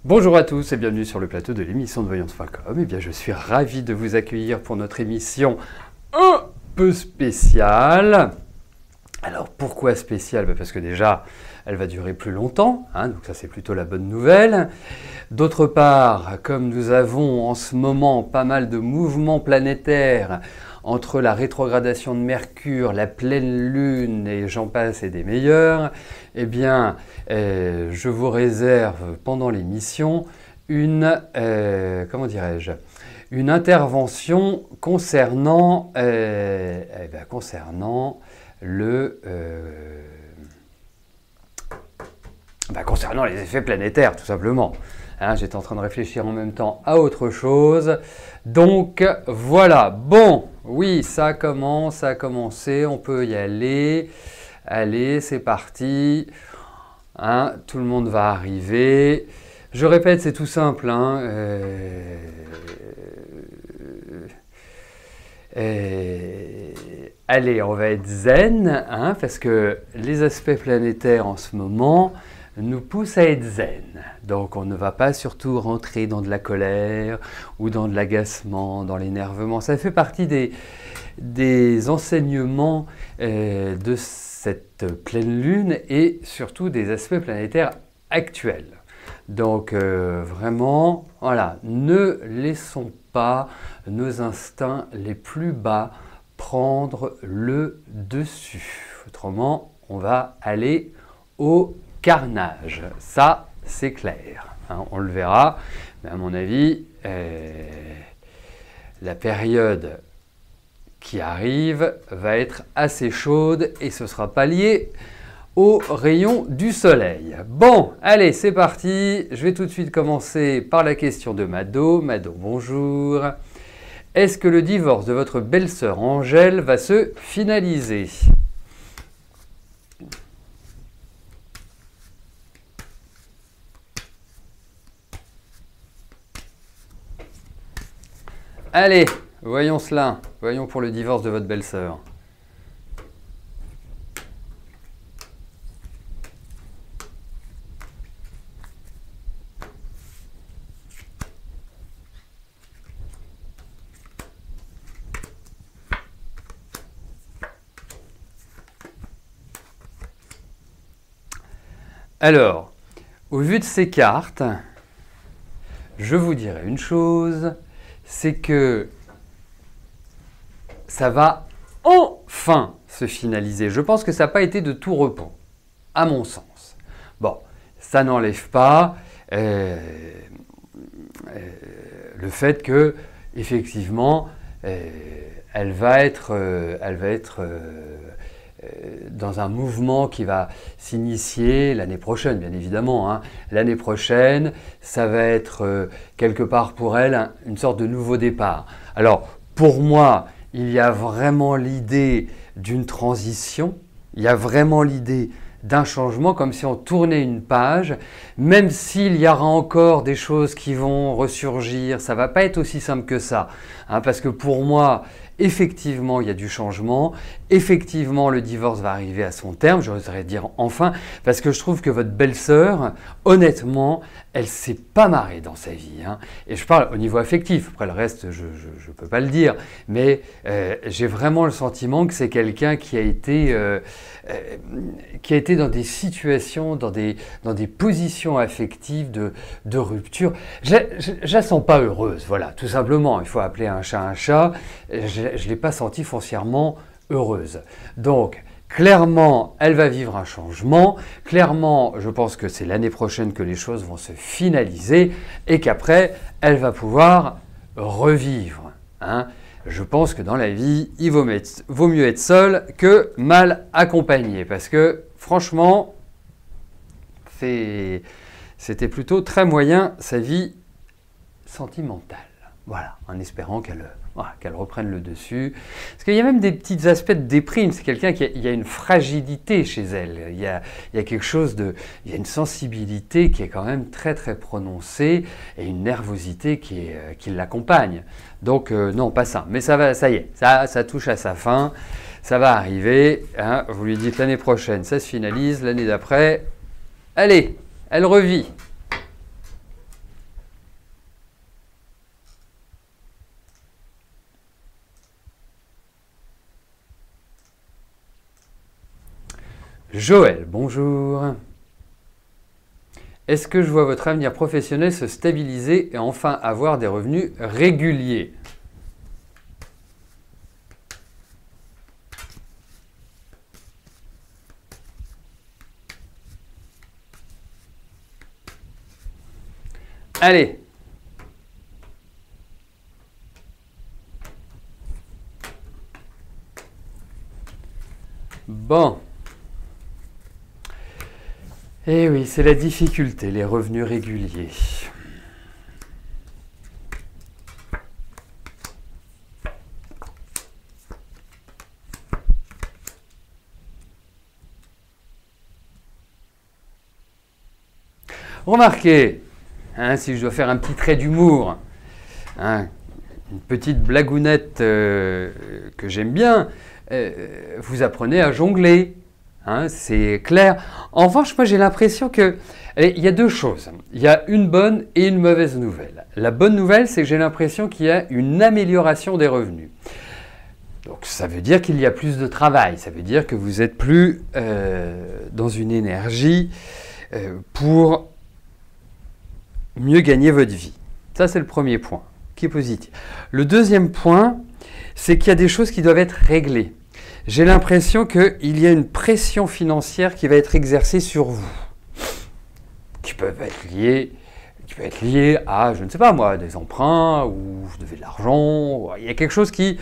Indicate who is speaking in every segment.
Speaker 1: Bonjour à tous et bienvenue sur le plateau de l'émission de Voyance.com. Eh bien, je suis ravi de vous accueillir pour notre émission un peu spéciale. Alors, pourquoi spéciale? Parce que déjà, elle va durer plus longtemps, donc ça c'est plutôt la bonne nouvelle. D'autre part, comme nous avons en ce moment pas mal de mouvements planétaires entre la rétrogradation de Mercure, la pleine lune et j'en passe et des meilleurs, eh bien, je vous réserve pendant l'émission une, une intervention concernant, concernant les effets planétaires, tout simplement. J'étais en train de réfléchir en même temps à autre chose. Donc, voilà. Bon, oui, ça commence, ça a commencé, on peut y aller. Allez, c'est parti. Tout le monde va arriver. Je répète, c'est tout simple. Allez, on va être zen, parce que les aspects planétaires en ce moment nous poussent à être zen. Donc on ne va pas surtout rentrer dans de la colère ou dans de l'agacement, dans l'énervement. Ça fait partie des enseignements de cette pleine lune et surtout des aspects planétaires actuels. Donc vraiment, voilà, ne laissons pas nos instincts les plus bas prendre le dessus. Autrement, on va aller au carnage. Ça, c'est clair. On le verra. Mais à mon avis, la période qui arrive va être assez chaude et ce ne sera pas lié aux rayons du soleil. Bon, allez, c'est parti. Je vais tout de suite commencer par la question de Mado. Mado, bonjour. Est-ce que le divorce de votre belle-sœur Angèle va se finaliser? Allez, voyons cela. Voyons pour le divorce de votre belle-sœur. Alors, au vu de ces cartes, je vous dirais une chose, c'est que ça va enfin se finaliser. Je pense que ça n'a pas été de tout repos, à mon sens. Bon, ça n'enlève pas le fait que, effectivement, elle va être dans un mouvement qui va s'initier l'année prochaine, bien évidemment. L'année prochaine, ça va être quelque part pour elle une sorte de nouveau départ. Alors, pour moi, il y a vraiment l'idée d'une transition, il y a vraiment l'idée d'un changement, comme si on tournait une page, même s'il y aura encore des choses qui vont ressurgir, ça ne va pas être aussi simple que ça, parce que pour moi, effectivement, il y a du changement. Effectivement, le divorce va arriver à son terme. J'oserais dire enfin, parce que je trouve que votre belle-sœur, honnêtement, elle ne s'est pas marrée dans sa vie. Et je parle au niveau affectif. Après, le reste, je ne peux pas le dire. Mais j'ai vraiment le sentiment que c'est quelqu'un qui a été dans des situations, dans des positions affectives de rupture. Je ne la sens pas heureuse, voilà, tout simplement. Il faut appeler un chat un chat. Je ne l'ai pas sentie foncièrement heureuse. Donc, clairement, elle va vivre un changement. Clairement, je pense que c'est l'année prochaine que les choses vont se finaliser et qu'après, elle va pouvoir revivre. Je pense que dans la vie, il vaut mieux être seul que mal accompagné. Parce que, franchement, c'était plutôt très moyen sa vie sentimentale. Voilà, en espérant qu'elle reprenne le dessus. Parce qu'il y a même des petits aspects de déprime. C'est quelqu'un il y a une fragilité chez elle. Il y a quelque chose il y a une sensibilité qui est quand même très très prononcée et une nervosité qui l'accompagne. Donc non, pas ça. Mais ça y est, ça touche à sa fin. Ça va arriver. Vous lui dites l'année prochaine, ça se finalise. L'année d'après, allez, elle revit. Joël, bonjour. Est-ce que je vois votre avenir professionnel se stabiliser et enfin avoir des revenus réguliers? Allez. Bon. Eh oui, c'est la difficulté, les revenus réguliers. Remarquez, hein, si je dois faire un petit trait d'humour, hein, une petite blagounette que j'aime bien, vous apprenez à jongler, hein, c'est clair. En revanche, moi j'ai l'impression qu'il y a deux choses. Il y a une bonne et une mauvaise nouvelle. La bonne nouvelle, c'est que j'ai l'impression qu'il y a une amélioration des revenus. Donc ça veut dire qu'il y a plus de travail, ça veut dire que vous êtes plus dans une énergie pour mieux gagner votre vie. Ça, c'est le premier point qui est positif. Le deuxième point, c'est qu'il y a des choses qui doivent être réglées. J'ai l'impression qu'il y a une pression financière qui va être exercée sur vous, qui peut être liée à, je ne sais pas moi, des emprunts, ou vous devez de l'argent. Il y a quelque chose qui,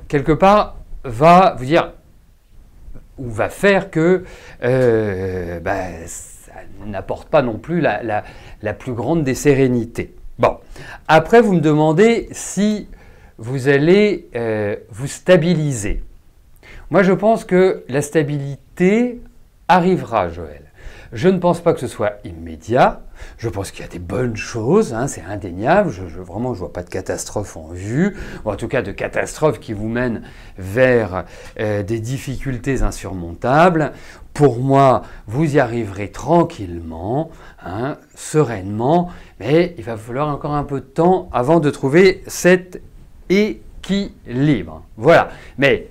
Speaker 1: quelque part, va vous dire, ou va faire que ça n'apporte pas non plus la plus grande des sérénités. Bon, après vous me demandez si vous allez vous stabiliser. Moi je pense que la stabilité arrivera, Joël. Je ne pense pas que ce soit immédiat. Je pense qu'il y a des bonnes choses, hein, c'est indéniable. Vraiment, je ne vois pas de catastrophe en vue, ou en tout cas de catastrophe qui vous mène vers des difficultés insurmontables. Pour moi, vous y arriverez tranquillement, hein, sereinement, mais il va falloir encore un peu de temps avant de trouver cet équilibre. Voilà. Mais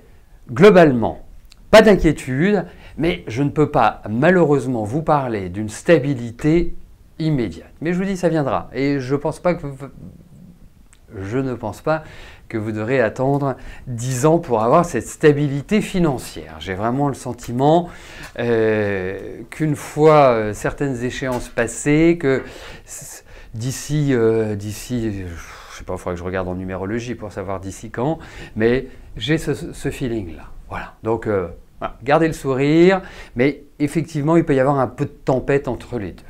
Speaker 1: globalement, pas d'inquiétude. Mais je ne peux pas malheureusement vous parler d'une stabilité immédiate. Mais je vous dis, ça viendra. Et je ne pense pas que vous devrez attendre 10 ans pour avoir cette stabilité financière. J'ai vraiment le sentiment qu'une fois certaines échéances passées, que d'ici, je ne sais pas, il faudrait que je regarde en numérologie pour savoir d'ici quand, mais j'ai ce feeling-là. Voilà. Donc, voilà, gardez le sourire, mais effectivement, il peut y avoir un peu de tempête entre les deux.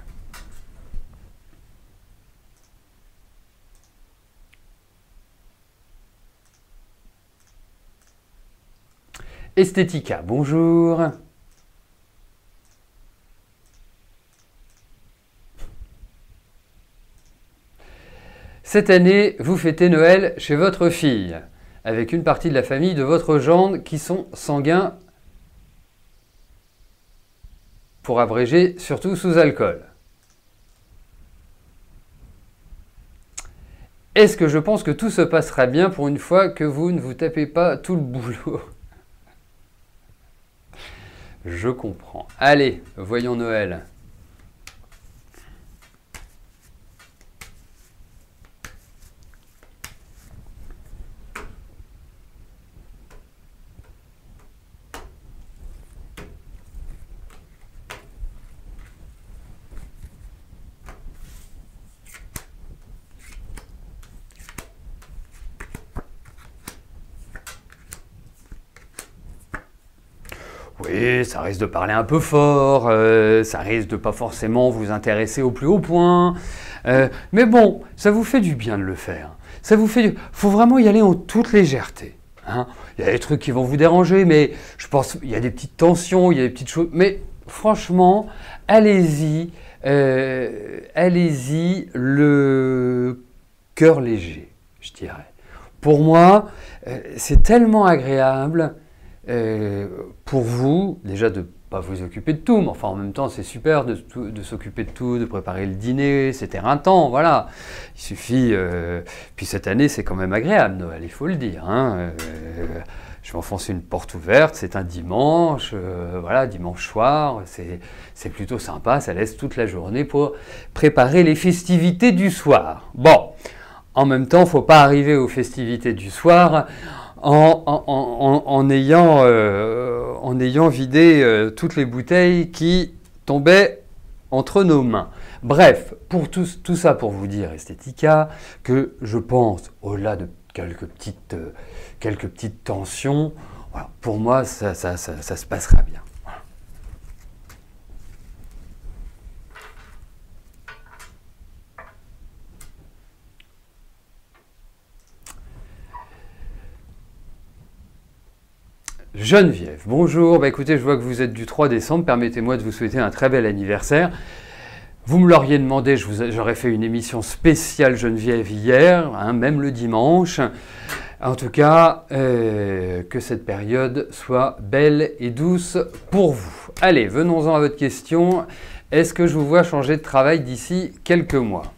Speaker 1: Esthética, bonjour. Cette année, vous fêtez Noël chez votre fille, avec une partie de la famille de votre gendre qui sont sanguins, pour abréger, surtout sous alcool. Est-ce que je pense que tout se passera bien pour une fois que vous ne vous tapez pas tout le boulot? Je comprends. Allez, voyons Noël. Oui, ça risque de parler un peu fort, ça risque de pas forcément vous intéresser au plus haut point, mais bon, ça vous fait du bien de le faire. Ça vous fait faut vraiment y aller en toute légèreté. Hein. Il y a des trucs qui vont vous déranger, mais je pense qu'il y a des petites tensions, il y a des petites choses, mais franchement, allez-y, allez-y le cœur léger, je dirais. Pour moi, c'est tellement agréable. Pour vous, déjà de ne pas vous occuper de tout, mais enfin en même temps c'est super de s'occuper de tout, de préparer le dîner, c'est éreintant, voilà. Il suffit, puis cette année c'est quand même agréable Noël, il faut le dire. Hein, je m'enfonce une porte ouverte, c'est un dimanche, voilà, dimanche soir, c'est plutôt sympa, ça laisse toute la journée pour préparer les festivités du soir. Bon, en même temps, il ne faut pas arriver aux festivités du soir en ayant vidé toutes les bouteilles qui tombaient entre nos mains. Bref, pour tout ça pour vous dire, Estetica, que je pense, au-delà de quelques petites tensions, voilà, pour moi, ça se passera bien. Voilà. Geneviève, bonjour. Bah, écoutez, je vois que vous êtes du 3 décembre. Permettez-moi de vous souhaiter un très bel anniversaire. Vous me l'auriez demandé, j'aurais fait une émission spéciale Geneviève hier, hein, même le dimanche. En tout cas, que cette période soit belle et douce pour vous. Allez, venons-en à votre question. Est-ce que je vous vois changer de travail d'ici quelques mois ?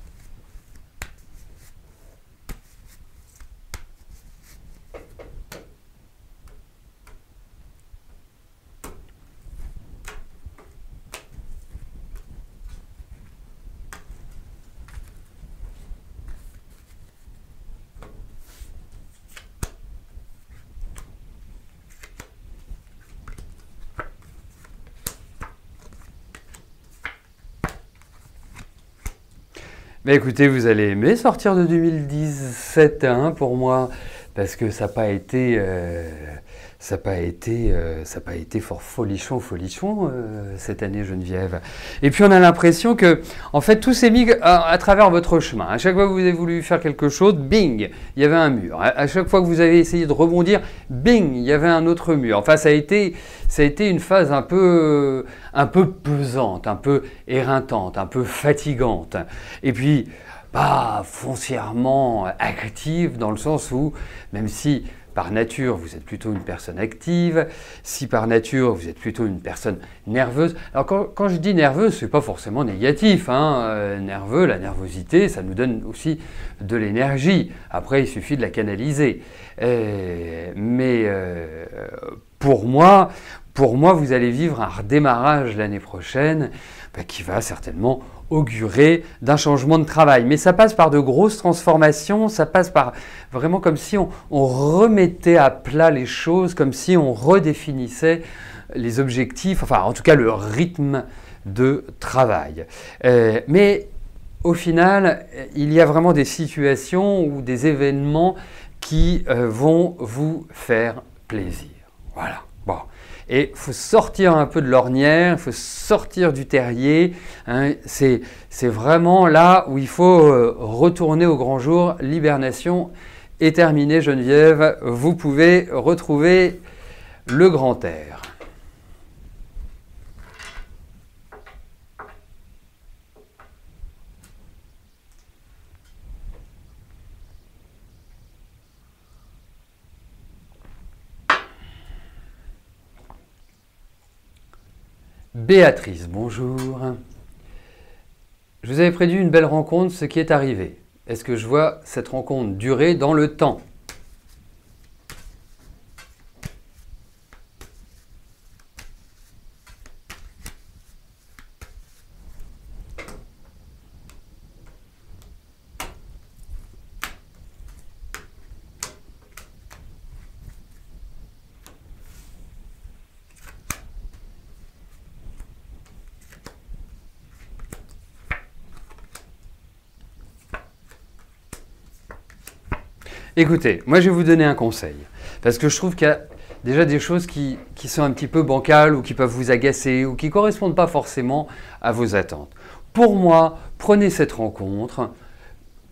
Speaker 1: Mais écoutez, vous allez aimer sortir de 2017 hein, pour moi, parce que ça n'a pas été fort folichon cette année, Geneviève. Et puis on a l'impression que, en fait, tout s'est mis à travers votre chemin. À chaque fois que vous avez voulu faire quelque chose, bing, il y avait un mur. À chaque fois que vous avez essayé de rebondir, bing, il y avait un autre mur. Enfin, ça a été une phase un peu pesante, un peu éreintante, un peu fatigante. Et puis, foncièrement active dans le sens où, même si par nature, vous êtes plutôt une personne active. Si par nature, vous êtes plutôt une personne nerveuse. Alors quand je dis nerveuse, ce n'est pas forcément négatif. Hein. Nerveux, la nervosité, ça nous donne aussi de l'énergie. Après, il suffit de la canaliser. Pour moi, vous allez vivre un redémarrage l'année prochaine qui va certainement augurer d'un changement de travail. Mais ça passe par de grosses transformations, ça passe par vraiment comme si on remettait à plat les choses, comme si on redéfinissait les objectifs, enfin en tout cas le rythme de travail. Mais au final, il y a vraiment des situations ou des événements qui vont vous faire plaisir. Voilà. Bon. Et il faut sortir un peu de l'ornière, il faut sortir du terrier. Hein, c'est vraiment là où il faut retourner au grand jour. L'hibernation est terminée, Geneviève. Vous pouvez retrouver le grand air. Béatrice, bonjour. Je vous avais prédit une belle rencontre, ce qui est arrivé. Est-ce que je vois cette rencontre durer dans le temps ? Écoutez, moi je vais vous donner un conseil, parce que je trouve qu'il y a déjà des choses qui sont un petit peu bancales ou qui peuvent vous agacer ou qui ne correspondent pas forcément à vos attentes. Pour moi, prenez cette rencontre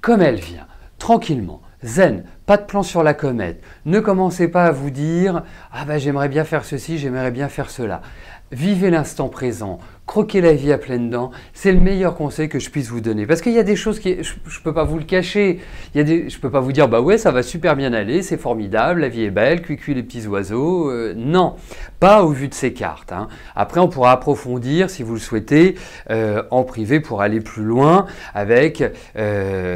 Speaker 1: comme elle vient, tranquillement, zen, pas de plan sur la comète. Ne commencez pas à vous dire « Ah ben j'aimerais bien faire ceci, j'aimerais bien faire cela ». Vivez l'instant présent, croquez la vie à pleines dents, c'est le meilleur conseil que je puisse vous donner. Parce qu'il y a des choses qui, je ne peux pas vous le cacher, je ne peux pas vous dire, bah ouais, ça va super bien aller, c'est formidable, la vie est belle, cuicui les petits oiseaux. Non, pas au vu de ces cartes. Hein. Après, on pourra approfondir, si vous le souhaitez, en privé pour aller plus loin avec,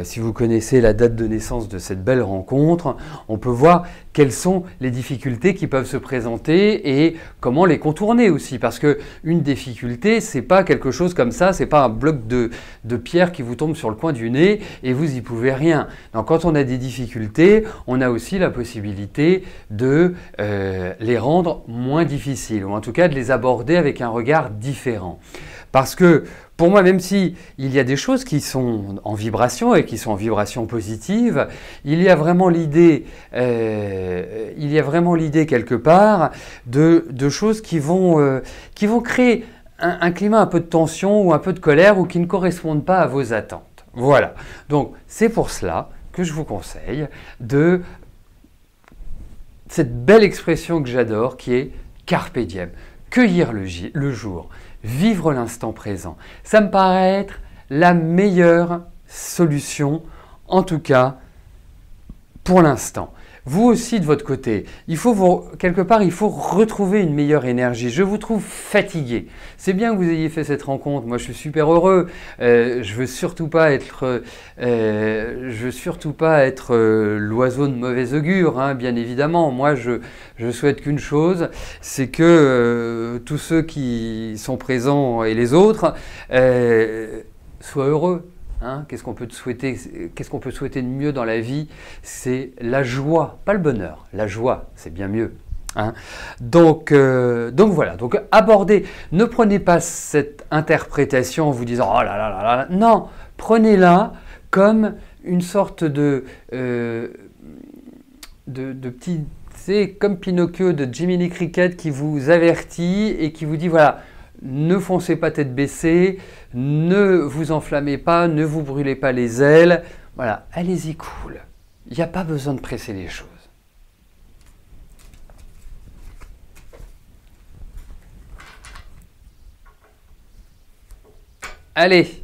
Speaker 1: si vous connaissez la date de naissance de cette belle rencontre, rencontre, on peut voir quelles sont les difficultés qui peuvent se présenter et comment les contourner aussi. Parce qu'une difficulté, c'est pas quelque chose comme ça, c'est pas un bloc de pierre qui vous tombe sur le coin du nez et vous y pouvez rien. Donc quand on a des difficultés, on a aussi la possibilité de les rendre moins difficiles, ou en tout cas de les aborder avec un regard différent. Parce que pour moi, même si il y a des choses qui sont en vibration et qui sont en vibration positive, il y a vraiment l'idée quelque part de choses qui vont créer un climat un peu de tension ou un peu de colère ou qui ne correspondent pas à vos attentes. Voilà. Donc c'est pour cela que je vous conseille de cette belle expression que j'adore qui est Carpe diem, cueillir le jour. Vivre l'instant présent. Ça me paraît être la meilleure solution, en tout cas pour l'instant. Vous aussi de votre côté, quelque part, il faut retrouver une meilleure énergie. Je vous trouve fatigué. C'est bien que vous ayez fait cette rencontre. Moi, je suis super heureux. Je veux surtout pas être l'oiseau de mauvais augure, hein, bien évidemment. Moi, je souhaite qu'une chose, c'est que tous ceux qui sont présents et les autres soient heureux. Hein, qu'est-ce qu'on peut souhaiter de mieux dans la vie? C'est la joie, pas le bonheur. La joie, c'est bien mieux. Hein. Donc voilà, donc abordez, ne prenez pas cette interprétation en vous disant « oh là là là là », non, prenez-la comme une sorte de petit, c'est comme Pinocchio de Jiminy Cricket qui vous avertit et qui vous dit « voilà, ne foncez pas tête baissée, ne vous enflammez pas, ne vous brûlez pas les ailes. Voilà, allez-y cool. Il n'y a pas besoin de presser les choses. » Allez,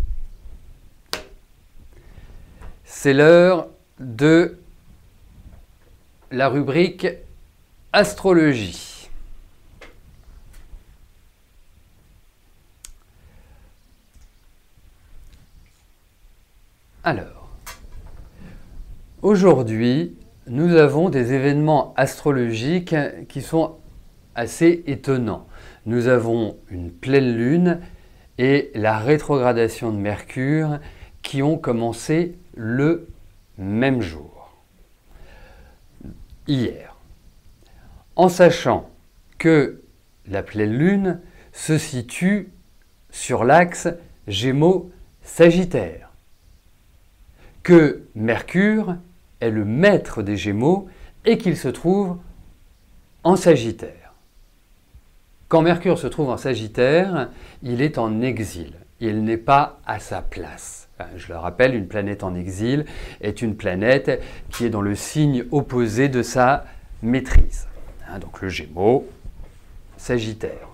Speaker 1: c'est l'heure de la rubrique astrologie. Alors, aujourd'hui, nous avons des événements astrologiques qui sont assez étonnants. Nous avons une pleine lune et la rétrogradation de Mercure qui ont commencé le même jour, hier. En sachant que la pleine lune se situe sur l'axe Gémeaux-Sagittaire, que Mercure est le maître des Gémeaux et qu'il se trouve en Sagittaire. Quand Mercure se trouve en Sagittaire, il est en exil. Il n'est pas à sa place. Je le rappelle, une planète en exil est une planète qui est dans le signe opposé de sa maîtrise. Donc le Gémeaux, Sagittaire.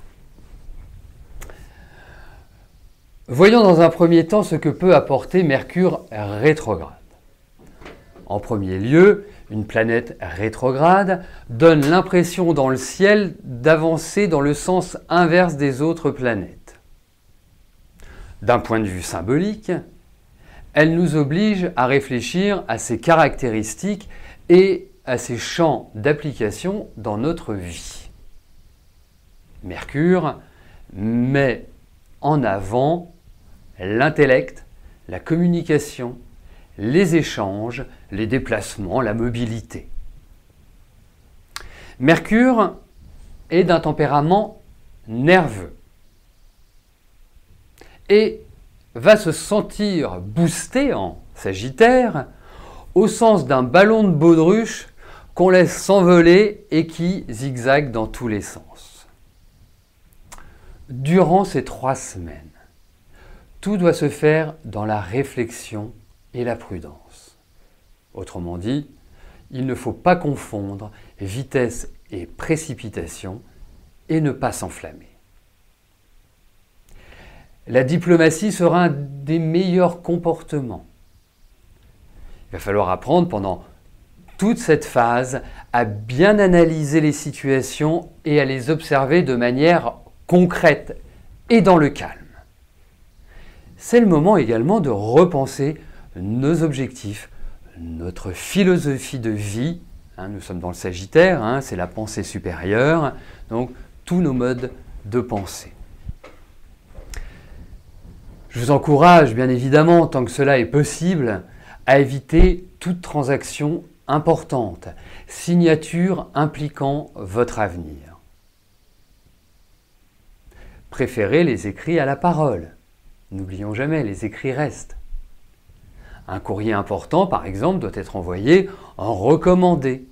Speaker 1: Voyons dans un premier temps ce que peut apporter Mercure rétrograde. En premier lieu, une planète rétrograde donne l'impression dans le ciel d'avancer dans le sens inverse des autres planètes. D'un point de vue symbolique, elle nous oblige à réfléchir à ses caractéristiques et à ses champs d'application dans notre vie. Mercure met en avant l'intellect, la communication, les échanges, les déplacements, la mobilité. Mercure est d'un tempérament nerveux et va se sentir boosté en Sagittaire au sens d'un ballon de baudruche qu'on laisse s'envoler et qui zigzague dans tous les sens. Durant ces 3 semaines, tout doit se faire dans la réflexion et la prudence. Autrement dit, il ne faut pas confondre vitesse et précipitation et ne pas s'enflammer. La diplomatie sera un des meilleurs comportements. Il va falloir apprendre pendant toute cette phase à bien analyser les situations et à les observer de manière concrète et dans le calme. C'est le moment également de repenser nos objectifs, notre philosophie de vie. Nous sommes dans le Sagittaire, c'est la pensée supérieure, donc tous nos modes de pensée. Je vous encourage, bien évidemment, tant que cela est possible, à éviter toute transaction importante, signature impliquant votre avenir. Préférez les écrits à la parole. N'oublions jamais, les écrits restent. Un courrier important, par exemple, doit être envoyé en recommandé.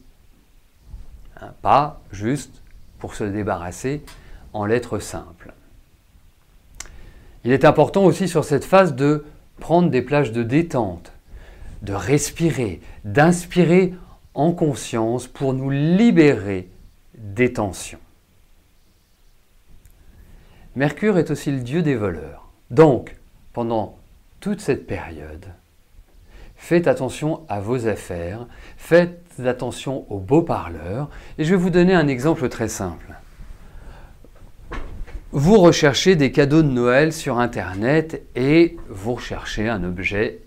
Speaker 1: Pas juste pour se débarrasser en lettres simples. Il est important aussi sur cette phase de prendre des plages de détente, de respirer, d'inspirer en conscience pour nous libérer des tensions. Mercure est aussi le dieu des voleurs. Donc, pendant toute cette période, faites attention à vos affaires, faites attention aux beaux parleurs. Et je vais vous donner un exemple très simple. Vous recherchez des cadeaux de Noël sur Internet et vous recherchez un objet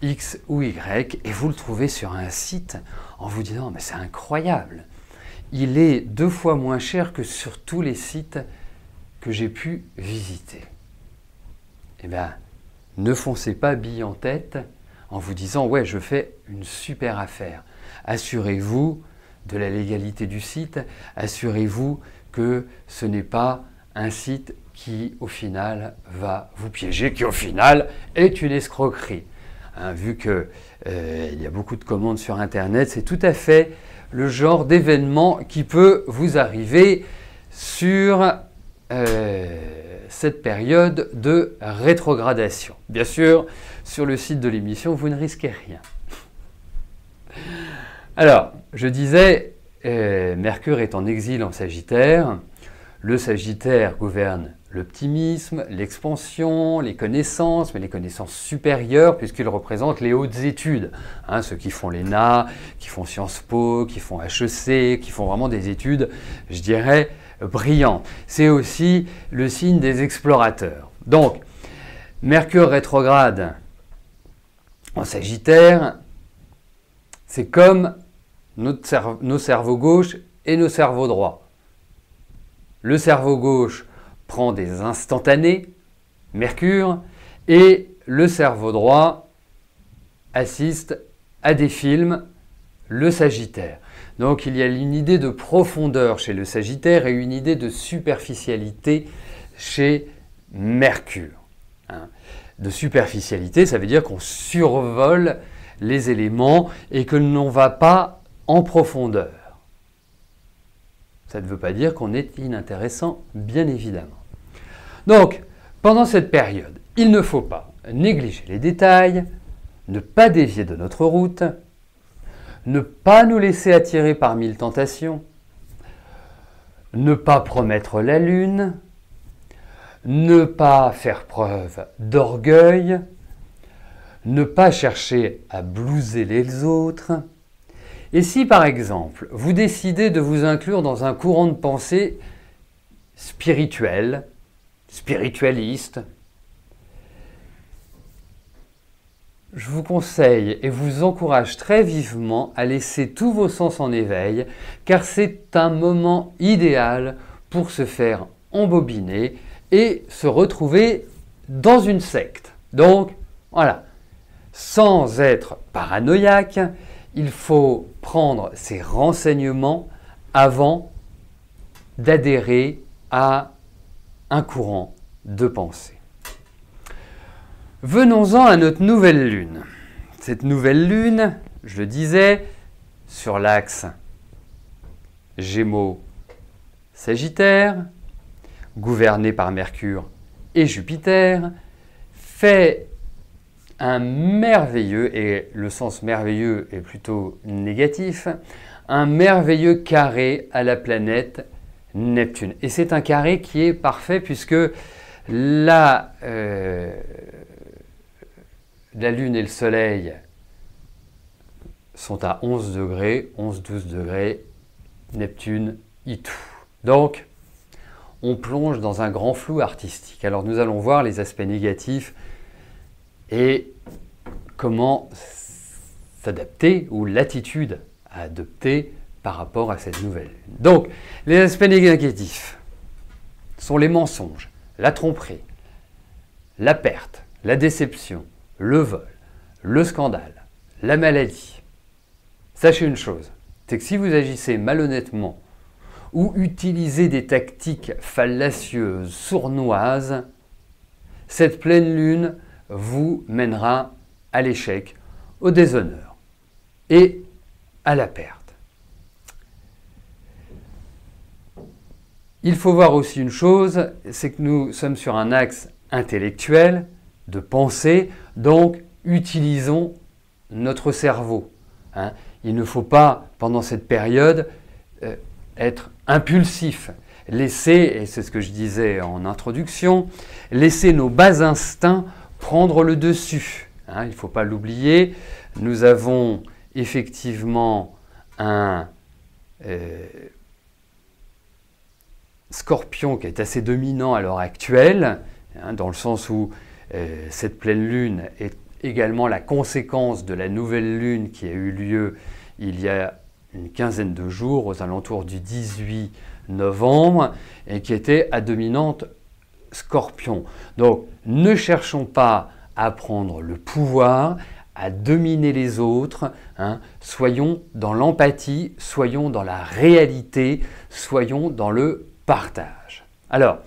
Speaker 1: X ou Y et vous le trouvez sur un site en vous disant « mais c'est incroyable, il est 2 fois moins cher que sur tous les sites que j'ai pu visiter. » Eh bien, ne foncez pas bille en tête en vous disant « ouais, je fais une super affaire ». Assurez-vous de la légalité du site, assurez-vous que ce n'est pas un site qui, au final, va vous piéger, qui, au final, est une escroquerie. Vu qu'il y a beaucoup de commandes sur Internet, c'est tout à fait le genre d'événement qui peut vous arriver sur cette période de rétrogradation. Bien sûr, sur le site de l'émission, vous ne risquez rien. Alors, je disais, Mercure est en exil en Sagittaire. Le Sagittaire gouverne l'optimisme, l'expansion, les connaissances, mais les connaissances supérieures, puisqu'il représente les hautes études. Ceux qui font l'ENA, qui font Sciences Po, qui font HEC, qui font vraiment des études, je dirais, brillantes. C'est aussi le signe des explorateurs. Donc, Mercure rétrograde en Sagittaire, c'est comme nos cerveaux gauche et nos cerveaux droits. Le cerveau gauche prend des instantanés, Mercure, et le cerveau droit assiste à des films, le Sagittaire. Donc il y a une idée de profondeur chez le Sagittaire et une idée de superficialité chez Mercure. De superficialité, ça veut dire qu'on survole les éléments et que l'on ne va pas en profondeur. Ça ne veut pas dire qu'on est inintéressant, bien évidemment. Donc, pendant cette période, il ne faut pas négliger les détails, ne pas dévier de notre route, ne pas nous laisser attirer par 1000 tentations, ne pas promettre la lune, ne pas faire preuve d'orgueil, ne pas chercher à blouser les autres. Et si par exemple, vous décidez de vous inclure dans un courant de pensée spirituel, spiritualiste, je vous conseille et vous encourage très vivement à laisser tous vos sens en éveil, car c'est un moment idéal pour se faire embobiner et se retrouver dans une secte. Donc, voilà, sans être paranoïaque, il faut prendre ces renseignements avant d'adhérer à un courant de pensée. Venons-en à notre nouvelle lune. Cette nouvelle lune, je le disais, sur l'axe Gémeaux-Sagittaire, gouvernée par Mercure et Jupiter, fait un merveilleux, et le sens merveilleux est plutôt négatif, un merveilleux carré à la planète Neptune. Et c'est un carré qui est parfait puisque la Lune et le Soleil sont à 11 degrés, 11-12 degrés, Neptune y tout. Donc, on plonge dans un grand flou artistique. Alors nous allons voir les aspects négatifs et comment s'adapter ou l'attitude à adopter par rapport à cette nouvelle lune. Donc, les aspects négatifs sont les mensonges, la tromperie, la perte, la déception, le vol, le scandale, la maladie. Sachez une chose, c'est que si vous agissez malhonnêtement ou utilisez des tactiques fallacieuses, sournoises, cette pleine lune vous mènera à l'échec, au déshonneur et à la perte. Il faut voir aussi une chose, c'est que nous sommes sur un axe intellectuel, de pensée, donc utilisons notre cerveau. Il ne faut pas, pendant cette période, être impulsif. Laisser, et c'est ce que je disais en introduction, laisser nos bas instincts prendre le dessus. Il ne faut pas l'oublier, nous avons effectivement un Scorpion qui est assez dominant à l'heure actuelle, dans le sens où cette pleine lune est également la conséquence de la nouvelle lune qui a eu lieu il y a une quinzaine de jours, aux alentours du 18 novembre, et qui était à dominante Scorpion. Donc ne cherchons pas à prendre le pouvoir, à dominer les autres, soyons dans l'empathie, soyons dans la réalité, soyons dans le partage. Alors,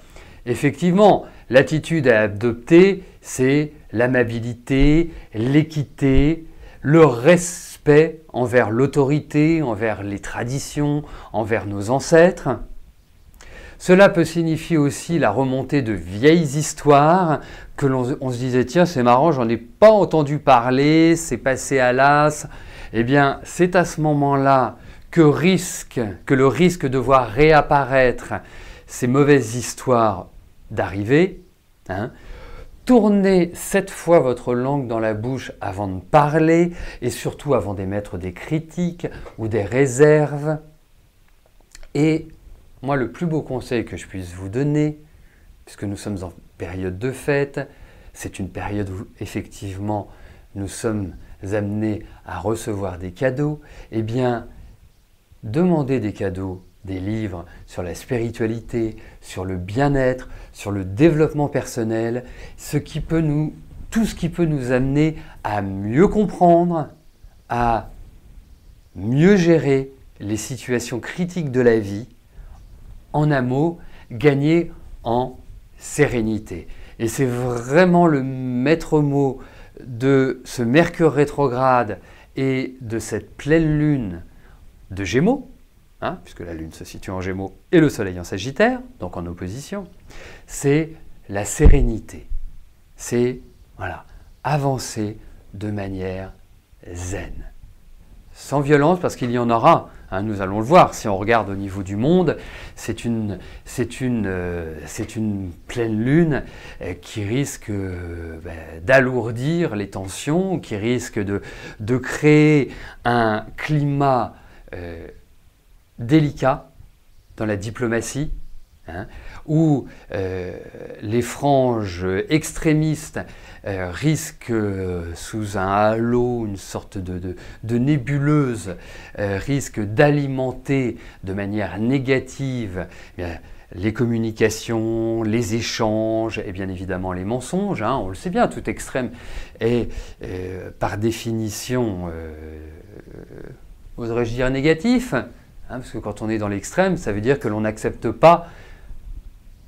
Speaker 1: effectivement, l'attitude à adopter, c'est l'amabilité, l'équité, le respect envers l'autorité, envers les traditions, envers nos ancêtres. Cela peut signifier aussi la remontée de vieilles histoires que on se disait « tiens, c'est marrant, j'en ai pas entendu parler, c'est passé à l'as ». Eh bien, c'est à ce moment-là que le risque de voir réapparaître ces mauvaises histoires d'arriver. Tournez 7 fois votre langue dans la bouche avant de parler et surtout avant d'émettre des critiques ou des réserves. Et moi, le plus beau conseil que je puisse vous donner, puisque nous sommes en période de fête, c'est une période où effectivement nous sommes amenés à recevoir des cadeaux, eh bien, demandez des cadeaux, des livres sur la spiritualité, sur le bien-être, sur le développement personnel, tout ce qui peut nous amener à mieux comprendre, à mieux gérer les situations critiques de la vie, en un mot, gagner en sérénité. Et c'est vraiment le maître mot de ce Mercure rétrograde et de cette pleine lune de Gémeaux, puisque la lune se situe en Gémeaux et le soleil en Sagittaire, donc en opposition, c'est la sérénité. C'est avancer de manière zen. Sans violence, parce qu'il y en aura, nous allons le voir, si on regarde au niveau du monde, c'est une pleine lune qui risque d'alourdir les tensions, qui risque de créer un climat délicat dans la diplomatie, où les franges extrémistes risquent, sous un halo, une sorte de nébuleuse, risquent d'alimenter de manière négative les communications, les échanges et bien évidemment les mensonges. On le sait bien, tout extrême est par définition, oserais-je dire, négatif, parce que quand on est dans l'extrême, ça veut dire que l'on n'accepte pas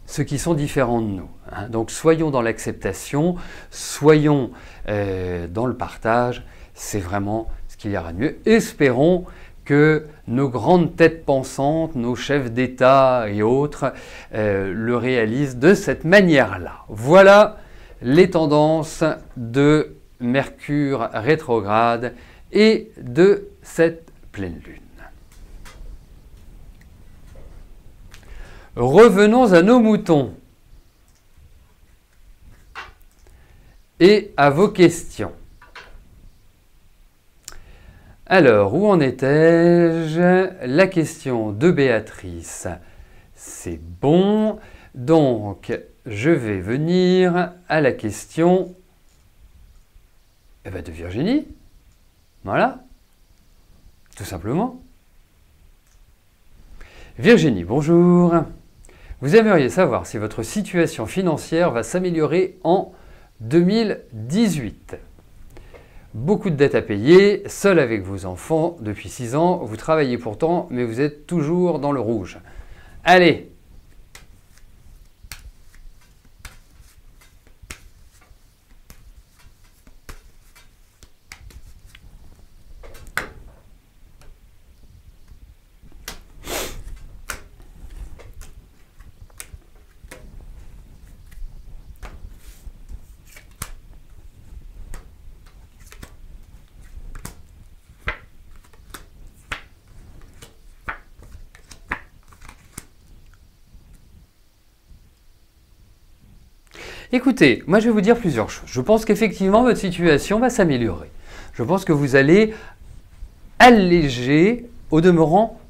Speaker 1: ceux qui sont différents de nous. Donc soyons dans l'acceptation, soyons dans le partage, c'est vraiment ce qu'il y aura de mieux. Espérons que nos grandes têtes pensantes, nos chefs d'État et autres, le réalisent de cette manière-là. Voilà les tendances de Mercure rétrograde et de cette pleine lune. Revenons à nos moutons et à vos questions. Alors, où en étais-je? La question de Béatrice, c'est bon. Donc, je vais venir à la question de Virginie. Voilà, tout simplement. Virginie, bonjour. Vous aimeriez savoir si votre situation financière va s'améliorer en 2018. Beaucoup de dettes à payer, seul avec vos enfants depuis 6 ans, vous travaillez pourtant, mais vous êtes toujours dans le rouge. Allez! Écoutez, moi je vais vous dire plusieurs choses. Je pense qu'effectivement votre situation va s'améliorer. Je pense que vous allez alléger au demeurant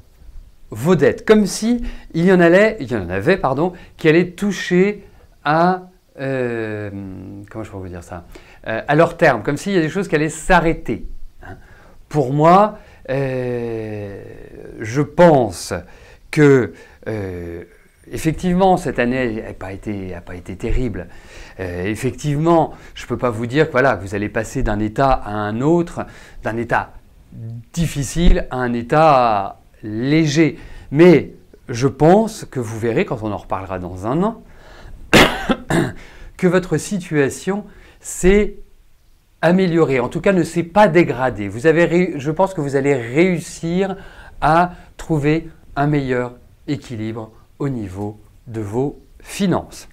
Speaker 1: vos dettes, comme si il y en avait, qui allaient toucher à comment je pourrais vous dire ça, à leur terme, comme s'il y a des choses qui allaient s'arrêter. Hein. Pour moi, je pense que effectivement, cette année n'a pas été terrible. Effectivement, je ne peux pas vous dire que, voilà, vous allez passer d'un état à un autre, d'un état difficile à un état léger. Mais je pense que vous verrez, quand on en reparlera dans un an, que votre situation s'est améliorée, en tout cas ne s'est pas dégradée. Je pense que vous allez réussir à trouver un meilleur équilibre au niveau de vos finances.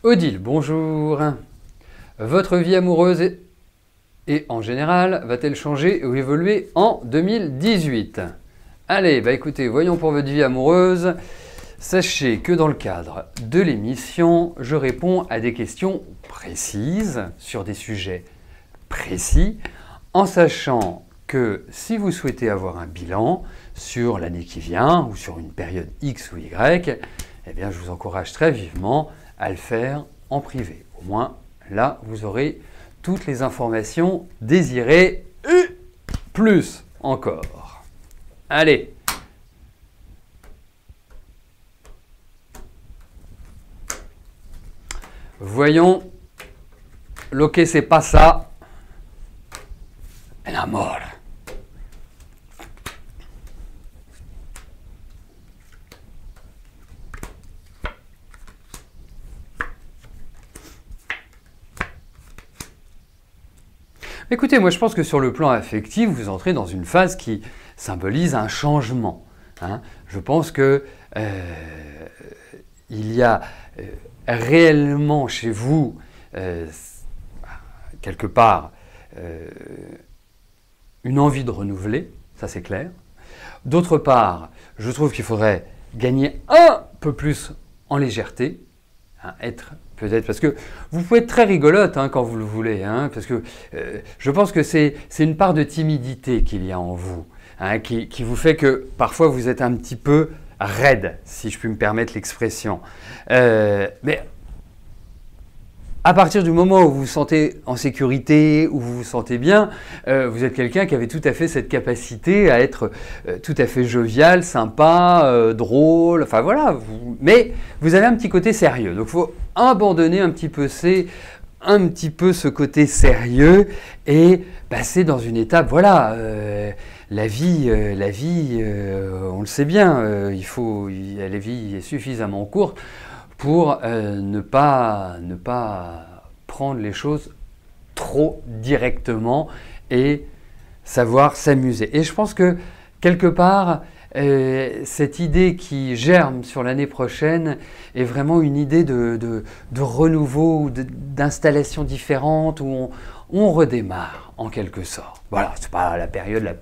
Speaker 1: Odile, bonjour. Votre vie amoureuse et en général va-t-elle changer ou évoluer en 2018? Allez, écoutez, voyons pour votre vie amoureuse. Sachez que dans le cadre de l'émission, je réponds à des questions précises sur des sujets précis, en sachant que si vous souhaitez avoir un bilan sur l'année qui vient ou sur une période X ou Y, eh bien, je vous encourage très vivement à le faire en privé. Au moins, là, vous aurez toutes les informations désirées et plus encore. Allez! Voyons, lo que se pasa en amor. Écoutez, moi je pense que sur le plan affectif, vous entrez dans une phase qui symbolise un changement. Hein. Je pense que il y a réellement chez vous, quelque part, une envie de renouveler, ça c'est clair. D'autre part, je trouve qu'il faudrait gagner un peu plus en légèreté, hein, être peut-être, parce que vous pouvez être très rigolote quand vous le voulez, hein, parce que je pense que c'est une part de timidité qu'il y a en vous, hein, qui vous fait que parfois vous êtes un petit peu raide, si je puis me permettre l'expression. Mais à partir du moment où vous vous sentez en sécurité, où vous vous sentez bien, vous êtes quelqu'un qui avait tout à fait cette capacité à être tout à fait jovial, sympa, drôle, enfin voilà. Mais vous avez un petit côté sérieux. Donc il faut abandonner un petit peu ce côté sérieux et passer dans une étape, voilà, la vie, on le sait bien, la vie est suffisamment courte pour ne pas prendre les choses trop directement et savoir s'amuser. Et je pense que quelque part, cette idée qui germe sur l'année prochaine est vraiment une idée de renouveau, d'installation différente, où on redémarre en quelque sorte. Voilà, c'est pas la période la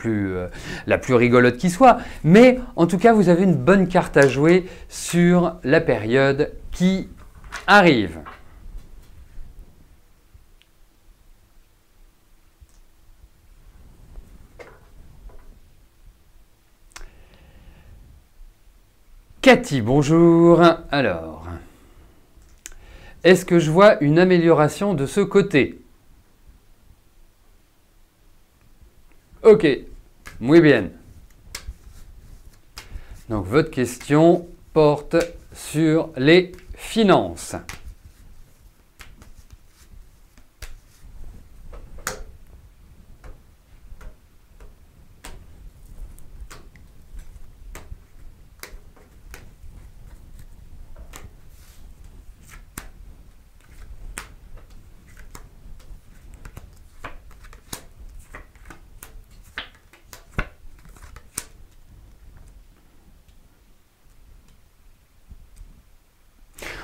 Speaker 1: plus rigolote qui soit, mais en tout cas, vous avez une bonne carte à jouer sur la période qui arrive. Cathy, bonjour. Alors, est-ce que je vois une amélioration de ce côté? Ok, muy bien. Donc, votre question porte sur les finances.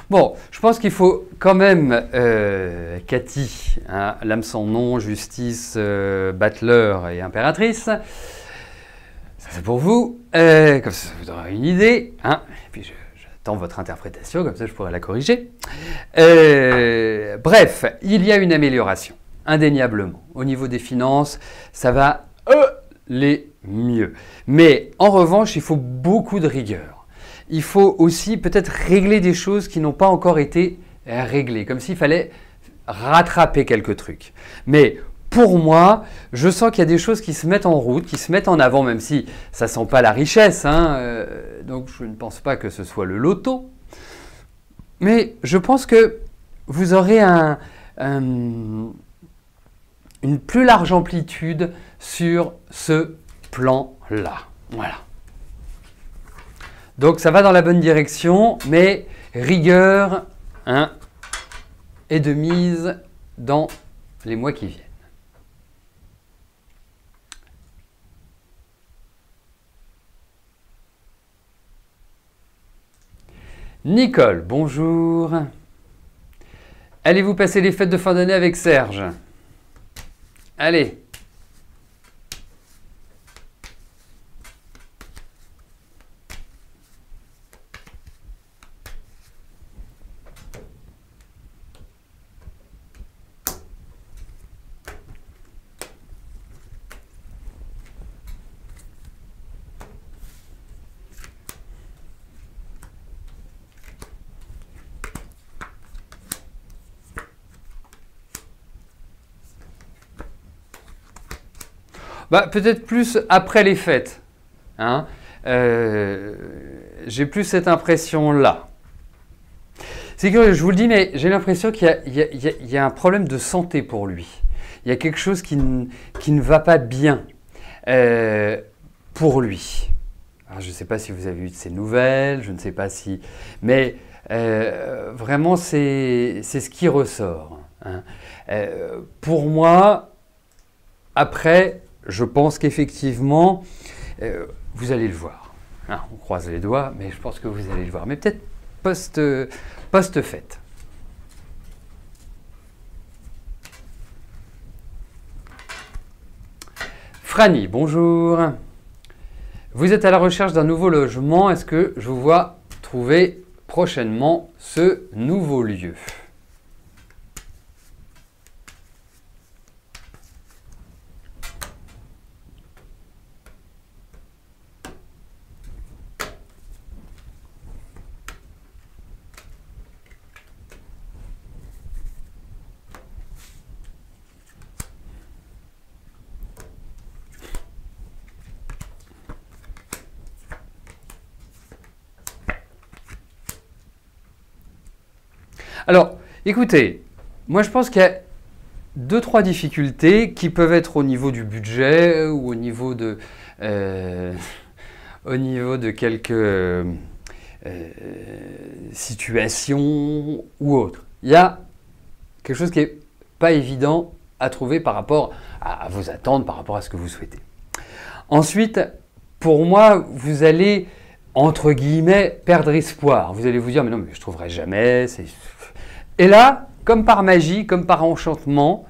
Speaker 1: Bon, je pense qu'il faut quand même, Cathy, hein, l'âme sans nom, justice, battleur et impératrice, ça c'est pour vous, comme ça vous aurez une idée, hein. Et puis j'attends votre interprétation, comme ça je pourrai la corriger. Bref, il y a une amélioration, indéniablement. Au niveau des finances, ça va les mieux. Mais en revanche, il faut beaucoup de rigueur. Il faut aussi peut-être régler des choses qui n'ont pas encore été réglées, comme s'il fallait rattraper quelques trucs. Mais pour moi, je sens qu'il y a des choses qui se mettent en route, qui se mettent en avant, même si ça ne sent pas la richesse, hein, donc je ne pense pas que ce soit le loto. Mais je pense que vous aurez une plus large amplitude sur ce plan-là. Voilà. Donc ça va dans la bonne direction, mais rigueur, hein, est de mise dans les mois qui viennent. Nicole, bonjour. Allez-vous passer les fêtes de fin d'année avec Serge? Allez. Bah, peut-être plus après les fêtes. Hein. J'ai plus cette impression-là. C'est curieux, je vous le dis, mais j'ai l'impression qu'il y a un problème de santé pour lui. Il y a quelque chose qui ne va pas bien pour lui. Alors, je ne sais pas si vous avez eu de ces nouvelles, je ne sais pas si... Mais vraiment, c'est ce qui ressort. Hein. Pour moi, après... Je pense qu'effectivement, vous allez le voir. Hein, on croise les doigts, mais je pense que vous allez le voir. Mais peut-être post-fête. Franny, bonjour. Vous êtes à la recherche d'un nouveau logement. Est-ce que je vous vois trouver prochainement ce nouveau lieu ? Alors, écoutez, moi je pense qu'il y a 2-3 difficultés qui peuvent être au niveau du budget ou au niveau de quelques situations ou autres. Il y a quelque chose qui n'est pas évident à trouver par rapport à vos attentes, par rapport à ce que vous souhaitez. Ensuite, pour moi, vous allez, entre guillemets, perdre espoir. Vous allez vous dire, mais non, mais je ne trouverai jamais. Et là, comme par magie, comme par enchantement,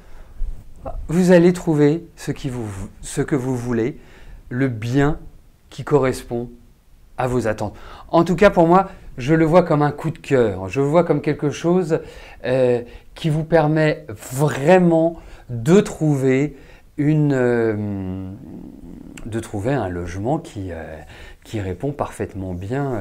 Speaker 1: vous allez trouver ce que vous voulez, le bien qui correspond à vos attentes. En tout cas, pour moi, je le vois comme un coup de cœur. Je le vois comme quelque chose qui vous permet vraiment de trouver de trouver un logement qui répond parfaitement bien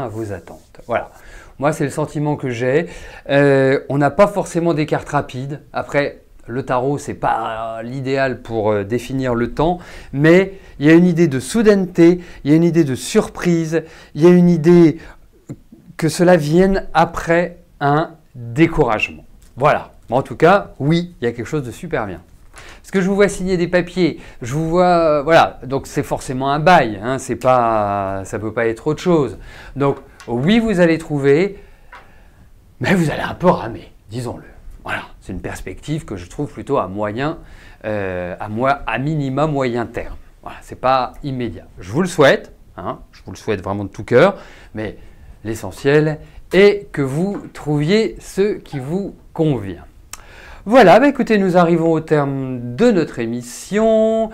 Speaker 1: à vos attentes. Voilà. Moi, c'est le sentiment que j'ai. On n'a pas forcément des cartes rapides. Après, le tarot, ce n'est pas l'idéal pour définir le temps, mais il y a une idée de soudaineté, il y a une idée de surprise, il y a une idée que cela vienne après un découragement. Voilà. En tout cas, oui, il y a quelque chose de super bien. Parce que je vous vois signer des papiers, je vous vois, voilà, donc c'est forcément un bail, hein, ça ne peut pas être autre chose. Donc oui, vous allez trouver, mais vous allez un peu ramer, disons-le. Voilà, c'est une perspective que je trouve plutôt à moyen, à minima moyen terme. Voilà, c'est pas immédiat. Je vous le souhaite, hein, je vous le souhaite vraiment de tout cœur, mais l'essentiel est que vous trouviez ce qui vous convient. Voilà, bah écoutez, nous arrivons au terme de notre émission.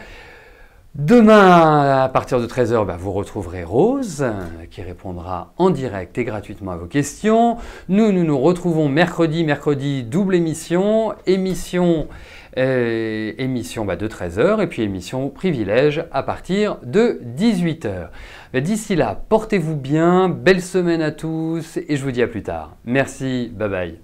Speaker 1: Demain, à partir de 13 h, vous retrouverez Rose, qui répondra en direct et gratuitement à vos questions. Nous nous retrouvons mercredi, double émission, émission de 13 h, et puis émission privilège à partir de 18 h. D'ici là, portez-vous bien, belle semaine à tous, et je vous dis à plus tard. Merci, bye bye.